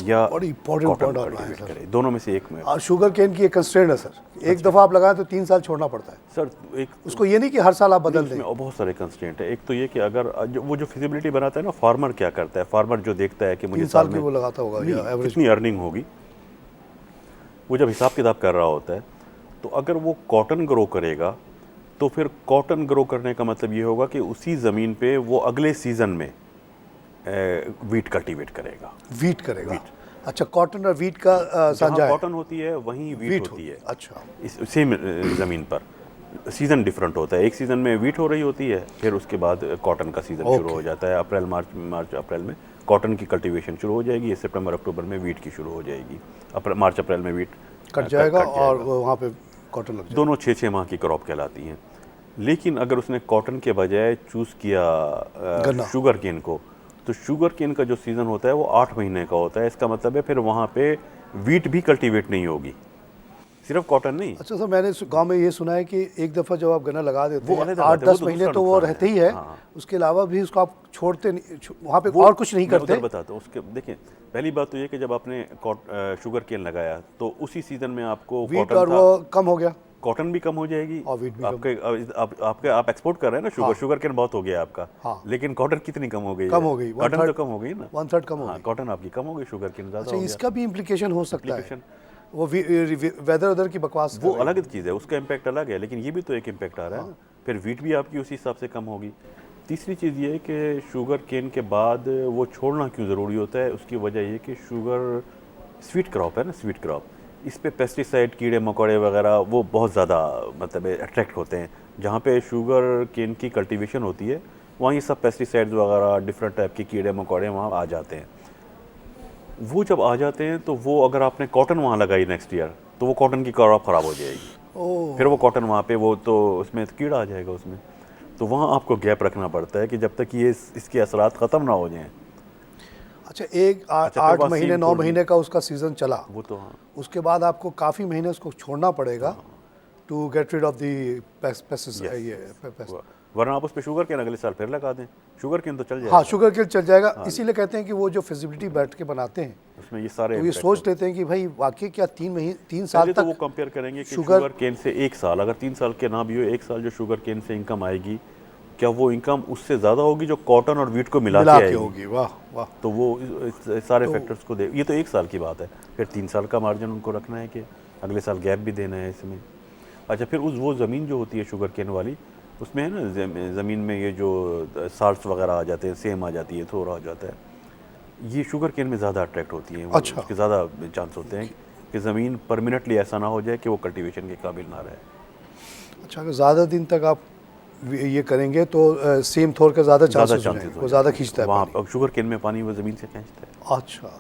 या कॉटन कल्टीवेट करे, दोनों में से एक में। और शुगर केन की एक कंस्ट्रेंट है सर, एक दफ़ा आप लगाएं तो 3 साल छोड़ना पड़ता है सर। एक उसको ये नहीं कि हर साल आप बदल दें, और बहुत सारे कंस्ट्रेंट है। एक तो ये कि अगर वो जो फिजिबिलिटी बनाता है ना, फार्मर क्या करता है, फार्मर जो देखता है कि मुझे 3 साल में वो लगाता होगा या एवरेज कितनी अर्निंग होगी, वो जब हिसाब किताब कर रहा होता है, तो अगर वो कॉटन ग्रो करेगा तो फिर कॉटन ग्रो करने का मतलब ये होगा कि उसी ज़मीन पे वो अगले सीज़न में वीट कल्टीवेट करेगा। वीट करेगा, अच्छा, कॉटन और वीट का साझा है। कॉटन होती है वहीं वीट होती है। अच्छा, इस सेम ज़मीन पर सीज़न डिफरेंट होता है, एक सीज़न में वीट हो रही होती है, फिर उसके बाद कॉटन का सीज़न शुरू हो जाता है। अप्रैल मार्च अप्रैल में कॉटन की कल्टीवेशन शुरू हो जाएगी, सितंबर अक्टूबर में वीट की शुरू हो जाएगी, मार्च अप्रैल में वीट कट जाएगा और वहाँ पे कॉटन लग जाएगा। दोनों 6-6 माह की क्रॉप कहलाती हैं। लेकिन अगर उसने कॉटन के बजाय चूज़ किया शुगर केन को, तो शुगर केन का जो सीज़न होता है वो 8 महीने का होता है। इसका मतलब है फिर वहाँ पे वीट भी कल्टीवेट नहीं होगी, सिर्फ कॉटन नहीं। अच्छा सर, मैंने गांव में ये सुना है कि एक दफ़ा जब आप गन्ना लगा देते हैं 8-10 महीने तो वो रहते ही है, उसके अलावा भी उसको आप छोड़ते नहीं, वहाँ पे और कुछ नहीं करते। बताता हूँ उसके, देखिए पहली बात तो ये कि जब आपने शुगर केन लगाया तो उसी सीज़न में आपको वीट और वो कम हो गया, कॉटन भी कम हो जाएगी और वीट भी आपके आप एक्सपोर्ट कर रहे हैं ना, शुगर केन बहुत हो गया आपका, लेकिन कॉटन कितनी कम हो गई? कम हो गई, कॉटन तो कम हो गई ना, 1/3 कम हो गई, कॉटन आपकी कम हो गई, शुगर केन ज़्यादा हो गया। इसका भी इम्प्लीकेशन हो सकता है, वो वेदर उधर की बकवास, वो अलग चीज़ है, उसका इम्पैक्ट अलग है, लेकिन ये भी तो एक इम्पैक्ट आ रहा है ना। फिर वीट भी आपकी उसी हिसाब से कम होगी। तीसरी चीज़ ये है कि शुगर केन के बाद वो छोड़ना क्यों ज़रूरी होता है, उसकी वजह ये कि शुगर स्वीट क्रॉप है ना, स्वीट क्रॉप, इस पे पेस्टिसाइड, कीड़े मकोड़े वगैरह वो बहुत ज़्यादा मतलब अट्रैक्ट होते हैं। जहाँ पे शुगर केन की कल्टीवेशन होती है वहाँ ये सब पेस्टिसाइड्स वगैरह डिफरेंट टाइप के कीड़े मकोड़े वहाँ आ जाते हैं। वो जब आ जाते हैं तो वो अगर आपने कॉटन वहाँ लगाई नेक्स्ट ईयर तो वो कॉटन की क्रॉप ख़राब हो जाएगी, फिर वो कॉटन वहाँ पे वो तो उसमें कीड़ा आ जाएगा उसमें, तो वहाँ आपको गैप रखना पड़ता है कि जब तक ये इसके असरात ख़त्म ना हो जाएं। अच्छा, 8 महीने 9 महीने का उसका सीज़न चला, वो तो हाँ, उसके बाद आपको काफ़ी महीने उसको छोड़ना पड़ेगा to get rid of the pesticide, वरना आप उस पर शुगर केन अगले साल फिर लगा दें, शुगर केन तो चल जाएगा। हाँ, शुगर केन चल जाएगा। इसीलिए कहते हैं कि वो जो फिजिबिलिटी बैठ के बनाते हैं उसमें ये सारे तो ये सोच लेते हैं कि भाई वाकई क्या 3 साल तक तो वो कंपेयर करेंगे कि शुगर केन से 1 साल, अगर 3 साल के ना भी हो, 1 साल जो शुगर केन से इनकम आएगी, क्या वो इनकम उससे ज़्यादा होगी जो कॉटन और वीट को मिला के होगी? वाह वाह। तो वो सारे फैक्टर्स को दे, ये तो 1 साल की बात है, फिर 3 साल का मार्जिन उनको रखना है कि अगले साल गैप भी देना है इसमें। अच्छा, फिर वो ज़मीन जो होती है शुगर केन वाली, उसमें है ना ज़मीन में ये जो साल्ट्स वगैरह आ जाते हैं, सेम आ जाती है, थोड़ा आ जाता है, ये शुगर केन में ज़्यादा अट्रैक्ट होती हैं। अच्छा। उसके ज़्यादा चांस होते हैं कि ज़मीन परमानेंटली ऐसा ना हो जाए कि वो कल्टीवेशन के काबिल ना रहे। अच्छा, अगर ज़्यादा दिन तक आप ये करेंगे तो सेम थोर का ज़्यादा चांसेस हो जाएंगे, वो ज़्यादा खींचता है वहाँ पानी। शुगर केन में पानी वो ज़मीन से खींचता है। अच्छा,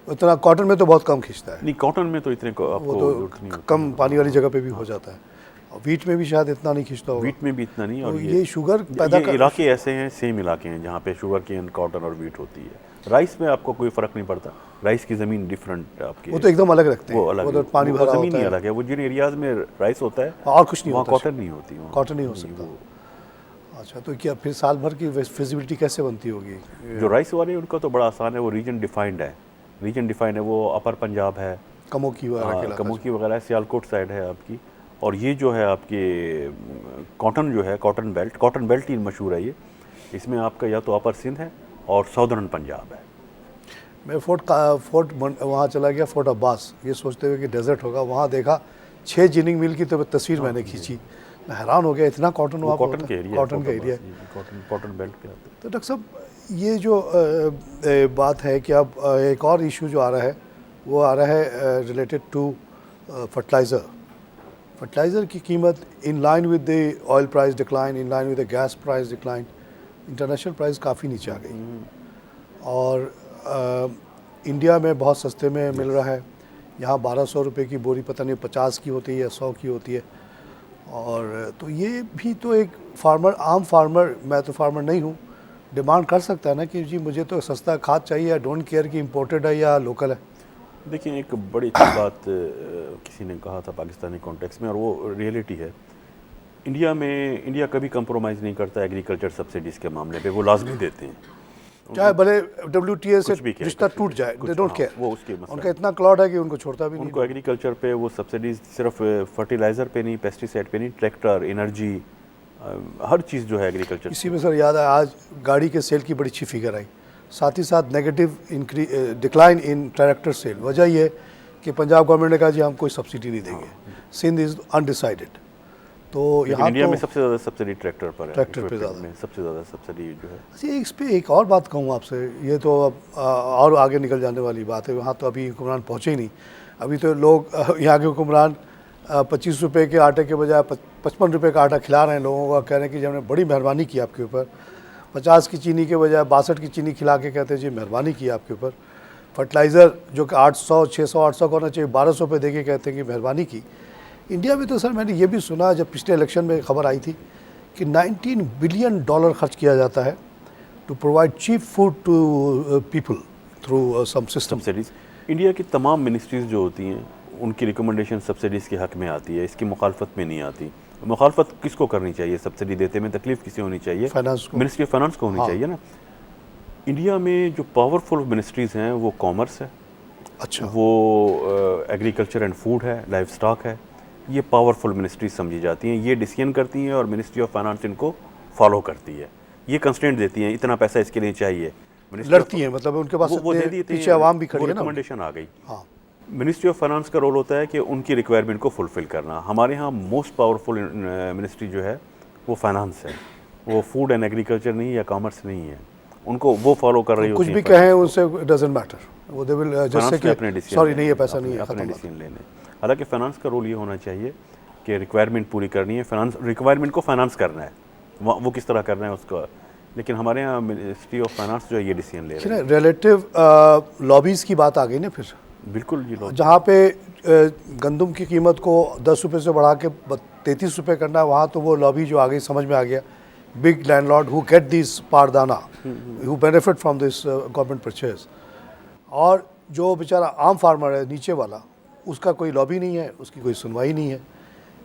उतना कॉटन में तो बहुत कम खींचता है, नहीं, कॉटन में तो इतने वो आपको तो जरूरत नहीं होती। कम पानी वाली जगह पे भी हो जाता है। और वीट में भी शायद इतना नहीं खींचता होगा। वीट में भी इतना नहीं। तो और ये शुगर पैदा ये कर इलाके ऐसे हैं, सेम इलाके हैं जहाँ पे शुगर केन, कॉटन और वीट होती है। राइस में आपको कोई फ़र्क नहीं पड़ता, राइस की ज़मीन डिफरेंट आपकी, वो तो एकदम अलग रखते हैं, वो अलग, वो तो पानी भरा ज़मीन होता ही है अलग है। वो जिन एरियाज़ में राइस होता है और कुछ नहीं वहाँ होता, कॉटन नहीं होती, वहाँ कॉटन नहीं हो सकता। अच्छा, तो क्या फिर साल भर की फिजिबिलिटी कैसे बनती होगी? जो राइस वाले उनका तो बड़ा आसान है, वो रीजन डिफाइंड है। रीजन डिफाइंड है, वो अपर पंजाब है, कमोकी वगैरह के इलाका कमोकी वगैरह है, सियालकोट साइड है आपकी। और ये जो है आपके कॉटन जो है, कॉटन बेल्ट ही मशहूर है ये। इसमें आपका या तो अपर सिंध है और साउदर्न पंजाब है। मैं फोर्ट वहाँ चला गया, फोर्ट अब्बास, ये सोचते हुए कि डेजर्ट होगा। वहाँ देखा 6 जिनिंग मिल की तो तस्वीर मैंने खींची, मैं हैरान हो गया, इतना कॉटन वहाँ कॉटन के एरिया, कॉटन का एरिया। कॉटन बेल्ट पे आते हैं। तो डॉक्टर साहब, ये जो बात है कि अब एक और इशू जो आ रहा है वो आ रहा है रिलेटेड टू फर्टिलाइज़र की कीमत in line with the oil price decline, in line with the gas price decline, international price काफ़ी नीचे आ गई और इंडिया में बहुत सस्ते में मिल रहा है। यहाँ 1200 रुपये की बोरी, पता नहीं 50 की होती है या 100 की होती है। और तो ये भी तो एक फार्मर, आम फार्मर, मैं तो फार्मर नहीं हूँ, डिमांड कर सकता है ना कि जी मुझे तो सस्ता खाद चाहिए, आई डोंट केयर कि इम्पोर्टेड है या लोकल है। देखिए, एक बड़ी अच्छी बात किसी ने कहा था पाकिस्तानी कॉन्टेक्स्ट में, और वो रियलिटी है। इंडिया कभी कंप्रोमाइज़ नहीं करता एग्रीकल्चर सब्सिडीज़ के मामले पे, वो लाजमी देते हैं, चाहे भले WTA से कुछ भी रिश्ता टूट जाए, दे डोंट केयर। वो उसके मसला उनका इतना क्लॉड है कि उनको छोड़ता भी नहीं। उनको एग्रीकल्चर पे वो सब्सिडीज़ सिर्फ फर्टिलाइज़र पे नहीं, पेस्टिसाइड पे नहीं, ट्रैक्टर, एनर्जी, हर चीज़ जो है एग्रीकल्चर। इसी में सर याद है, आज गाड़ी के सेल की बड़ी अच्छी फिगर आई, साथ ही साथ negative decline in tractor sale. वजह ये कि पंजाब गवर्नमेंट ने कहा जी हम कोई सब्सिडी नहीं देंगे, सिंध इज़ अनडिसाइडेड। तो यहाँ इंडिया तो में सबसे ज़्यादा सब्सिडी ट्रैक्टर पर है, ट्रैक्टर पे equipment ज़्यादा। में सबसे ज़्यादा सब्सिडी जो है। अच्छा, इस पे एक और बात कहूँ आपसे, ये तो अब और आगे निकल जाने वाली बात है, वहाँ तो अभी हुक्मरान पहुँचे ही नहीं। अभी तो लोग यहाँ के हुक्मरान 25 रुपये के आटे के बजाय 55 रुपये का आटा खिला रहे हैं लोगों को, कह रहे हैं कि हमने बड़ी मेहरबानी की आपके ऊपर। 50 की चीनी के बजाय 62 की चीनी खिला के कहते हैं जी मेहरबानी की आपके ऊपर। फर्टिलाइज़र जो कि 800, 600, 800 का होना चाहिए, 1200 पे दे के कहते हैं कि मेहरबानी की। इंडिया में तो सर मैंने ये भी सुना, जब पिछले इलेक्शन में खबर आई थी कि $19 बिलियन खर्च किया जाता है to provide cheap food to people through some system. Subsidies India की तमाम मिनिस्ट्रीज़ जो होती हैं उनकी रिकमेंडेशन सब्सिडीज़ के हक़ में आती है, इसकी मुखालफत में नहीं आती। मुखालफत किसको करनी चाहिए? सब्सिडी देते में तकलीफ किसे होनी चाहिए? फाइनेंस को, मिनिस्ट्री ऑफ फाइनेंस को होनी चाहिए ना। इंडिया में जो पावरफुल मिनिस्ट्रीज़ हैं वो कॉमर्स है, अच्छा, वो एग्रीकल्चर एंड फूड है, लाइफ स्टॉक है। ये पावरफुल मिनिस्ट्रीज समझी जाती हैं, ये डिसीजन करती हैं और मिनिस्ट्री ऑफ फाइनेंस इनको फॉलो करती है। ये कंस्टेंट देती हैं, इतना पैसा इसके लिए चाहिए, लड़ती हैं, मतलब उनके पास वो दे दी, पीछे आवाम भी खड़ी है ना, रिकमेंडेशन आ गई। हाँ। मिनिस्ट्री ऑफ फाइनेंस का रोल होता है कि उनकी रिक्वायरमेंट को फुलफिल करना। हमारे यहाँ मोस्ट पावरफुल मिनिस्ट्री जो है वो फाइनेंस है, वो फूड एंड एग्रीकल्चर नहीं या कॉमर्स नहीं है, उनको वो फॉलो कर रही कुछ होती भी कहें उनसे डजंट मैटर, वो दे विल जैसे कि अपने डिसीजन, सॉरी नहीं है पैसा नहीं है, अपने खत्म डिसीजन लेने। हालांकि फाइनेंस का रोल ये होना चाहिए कि रिक्वायरमेंट पूरी करनी है, फाइनेंस रिक्वायरमेंट को फाइनेंस करना है, वो किस तरह करना है उसका। लेकिन हमारे यहाँ मिनिस्ट्री ऑफ फाइनेंस जो है ये डिसीजन ले रही है। रिलेटिव लॉबीज़ की बात आ गई ना फिर, बिल्कुल जी। जहाँ पे गंदम की कीमत को 10 रुपये से बढ़ा के 33 रुपये करना है, वहाँ तो वो लॉबी जो आ गई, समझ में आ गया, big landlord who get this पारदाना, who benefit from this government purchase, और जो बेचारा आम फार्मर है नीचे वाला, उसका कोई लॉबी नहीं है, उसकी कोई सुनवाई नहीं है।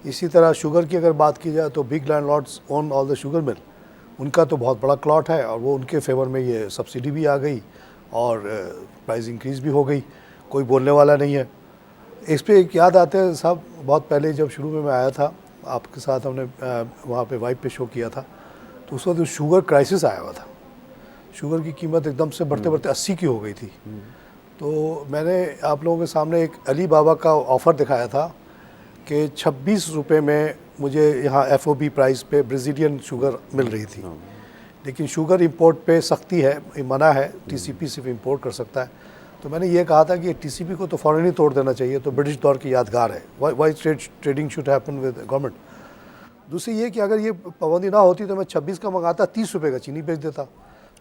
इसी तरह शुगर की अगर बात की जाए तो big landlords own all the sugar mill, उनका तो बहुत बड़ा क्लॉट है और वो उनके फेवर में ये सब्सिडी भी आ गई और प्राइस इंक्रीज़ भी हो गई, कोई बोलने वाला नहीं है। इस पर एक याद आते हैं साहब, बहुत पहले जब शुरू में मैं आया था आपके साथ, हमने वहाँ पे वाइब पे शो किया था, तो उस वक्त शुगर क्राइसिस आया हुआ था, शुगर की कीमत एकदम से बढ़ते बढ़ते 80 की हो गई थी। तो मैंने आप लोगों के सामने एक अली बाबा का ऑफ़र दिखाया था कि 26 रुपये में मुझे यहाँ FOB प्राइस पे ब्राज़ीलियन शुगर मिल रही थी। लेकिन शुगर इंपोर्ट पे सख्ती है, मना है, टीसीपी सिर्फ इंपोर्ट कर सकता है। तो मैंने ये कहा था कि टीसीपी को तो फ़ौरन ही तोड़ देना चाहिए, तो ब्रिटिश दौर की यादगार है। Why trading should happen with government. दूसरी ये कि अगर ये पाबंदी ना होती तो मैं 26 का मंगाता, 30 रुपये का चीनी बेच देता।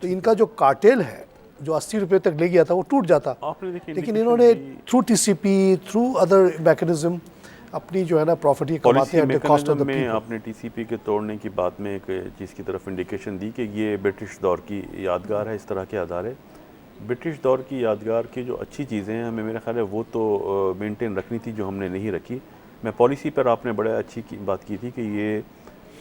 तो इनका जो कार्टेल है जो 80 रुपये तक ले गया था वो टूट जाता। लेकिन इन्होंने through TCP, through other mechanism अपनी जो है ना प्रॉफिट ही कमाते हैं। कॉस्ट ऑफ द में आपने टीसीपी के तोड़ने की बात में एक चीज़ की तरफ इंडिकेशन दी कि ये ब्रिटिश दौर की यादगार है, इस तरह के अदारे। ब्रिटिश दौर की यादगार की जो अच्छी चीज़ें हैं हमें, मेरा ख्याल है वो तो मेंटेन रखनी थी, जो हमने नहीं रखी। मैं पॉलिसी पर आपने बड़े अच्छी बात की थी कि ये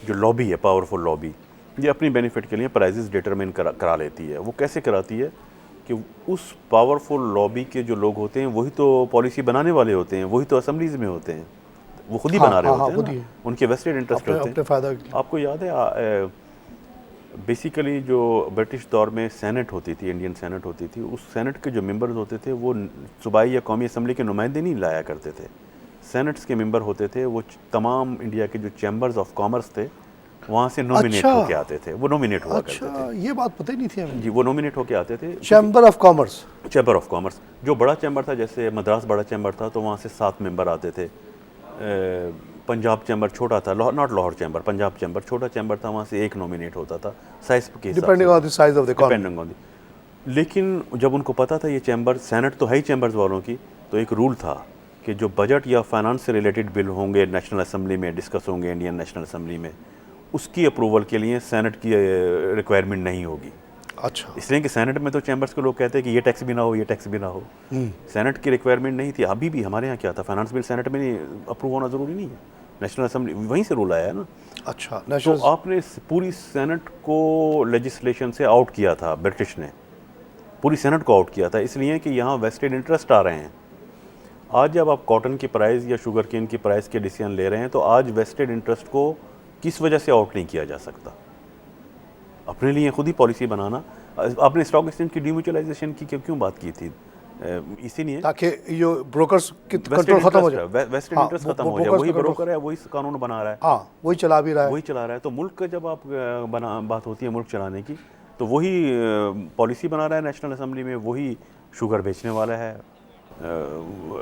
जो लॉबी है, पावरफुल लॉबी, ये अपनी बेनिफिट के लिए प्राइजेस डिटरमिन करा लेती है। वो कैसे कराती है कि उस पावरफुल लॉबी के जो लोग होते हैं वही तो पॉलिसी बनाने वाले होते हैं, वही तो असेंबलीज में होते हैं, वो खुद ही बना रहे होते हैं ना, उनके वेस्टेड इंटरेस्ट होते हैं। आपको याद है बेसिकली जो ब्रिटिश दौर में सेनेट होती थी, इंडियन सेनेट होती थी, उस सेनेट के जो मेंबर्स होते थे वो सूबाई या कौमी असम्बली के नुमाइंदे नहीं लाया करते थे। सेनेट्स के मेंबर होते थे वो तमाम इंडिया के जो चैम्बर्स ऑफ कॉमर्स थे वहाँ से नॉमिनेट होके आते थे, वो नॉमिनेट हुआ करते थे। ये बात पता ही नहीं थी हमें। जी, वो नॉमिनेट होके आते थे। Chamber of commerce, chamber of commerce जो बड़ा चैम्बर था, जैसे मद्रास बड़ा चैम्बर था तो वहाँ से 7 मेंबर आते थे। पंजाब चैम्बर छोटा था, not Lahore chamber, Punjab chamber छोटा चैम्बर था, वहाँ से 1 नॉमिनेट होता था साइज के हिसाब से, depending on the size of the economy, depending on the. लेकिन जब उनको पता था ये चैम्बर, सेनेट तो है ही चैम्बर्स वालों की, तो एक रूल था कि जो बजट या फाइनेंस से रिलेटेड बिल होंगे नेशनल असम्बली में डिस्कस होंगे, इंडियन नेशनल असम्बली में, उसकी अप्रूवल के लिए सेनेट की रिक्वायरमेंट नहीं होगी। अच्छा, इसलिए कि सेनेट में तो चैम्बर्स के लोग कहते हैं कि ये टैक्स भी ना हो, ये टैक्स भी ना हो। सेनेट की रिक्वायरमेंट नहीं थी। अभी भी हमारे यहाँ क्या था, फाइनेंस बिल सेनेट में नहीं अप्रूव होना ज़रूरी नहीं है, नेशनल असम्बली वहीं से रूल आया है ना। अच्छा, तो आपने पूरी सेनेट को लेजिस्लेशन से आउट किया था, ब्रिटिश ने पूरी सेनेट को आउट किया था, इसलिए कि यहाँ वेस्टेड इंटरेस्ट आ रहे हैं। आज जब आप कॉटन की प्राइस या शुगर केन की प्राइस के डिसीजन ले रहे हैं तो आज वेस्टेड इंटरेस्ट को किस वजह से आउट नहीं किया जा सकता। अपने लिए खुद ही पॉलिसी बनाना। आपने स्टॉक एक्सचेंज की डिम्यूचुअलाइजेशन की क्यों बात की थी? इसीलिए ताकि जो ब्रोकर्स की कंट्रोल खत्म हो जाए, वेस्टेड इंटरेस्ट खत्म हो जाए। वही ब्रोकर है, वही कानून बना रहा है, हाँ वही चला भी रहा है, वही चला रहा है। तो मुल्क का जब आप बात होती है मुल्क चलाने की, तो वही पॉलिसी बना रहा है नेशनल असम्बली में, वही शुगर बेचने वाला है।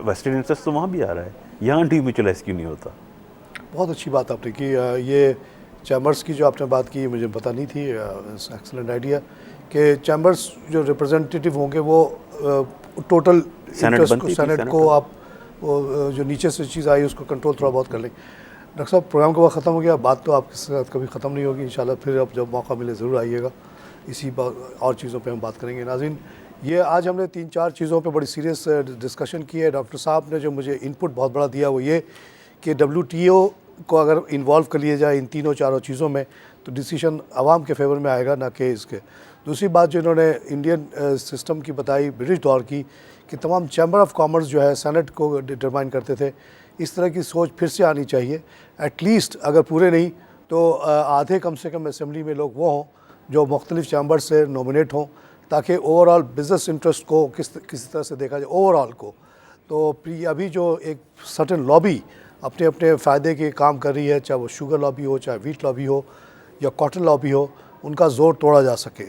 वेस्टेड इंटरेस्ट तो वहाँ भी आ रहा है, यहाँ डिम्यूचुअलाइज क्यों नहीं होता? बहुत अच्छी बात आपने की। ये चैम्बर्स की जो आपने बात की मुझे पता नहीं थी, एक्सीलेंट आइडिया कि चैम्बर्स जो रिप्रेजेंटेटिव होंगे वो टोटल इंटरेस्ट को, सेनेट को आप वो जो नीचे से चीज़ आई उसको कंट्रोल थोड़ा बहुत कर लें। डॉक्टर साहब, प्रोग्राम का वक्त ख़त्म हो गया, बात तो आपके साथ कभी ख़त्म नहीं होगी इंशाल्लाह। फिर अब जब मौका मिले ज़रूर आइएगा, इसी और चीज़ों पे हम बात करेंगे। नाज़रीन, ये आज हमने 3-4 चीज़ों पे बड़ी सीरियस डिस्कशन की है। डॉक्टर साहब ने जो मुझे इनपुट बहुत बड़ा दिया वो ये कि WTO को अगर इन्वॉल्व कर लिया जाए इन 3-4 चीज़ों में तो डिसीजन आवाम के फेवर में आएगा, ना कि इसके। दूसरी बात जो इन्होंने इंडियन सिस्टम की बताई ब्रिटिश दौर की कि तमाम चैम्बर ऑफ कॉमर्स जो है सेनेट को डिटरमाइन करते थे, इस तरह की सोच फिर से आनी चाहिए। एटलीस्ट अगर पूरे नहीं तो आधे कम से कम असम्बली में लोग वो हों जो मुख्तलिफ चैम्बर से नॉमिनेट हों, ताकि ओवरऑल बिज़नेस इंटरेस्ट को किसी तरह से देखा जाए ओवरऑल को। तो अभी जो एक सर्टेन लॉबी अपने अपने फ़ायदे के काम कर रही है, चाहे वो शुगर लॉबी हो, चाहे वीट लॉबी हो या कॉटन लॉबी हो, उनका ज़ोर तोड़ा जा सके।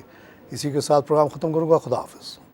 इसी के साथ प्रोग्राम ख़त्म करूँगा। खुदा हाफ़िज़।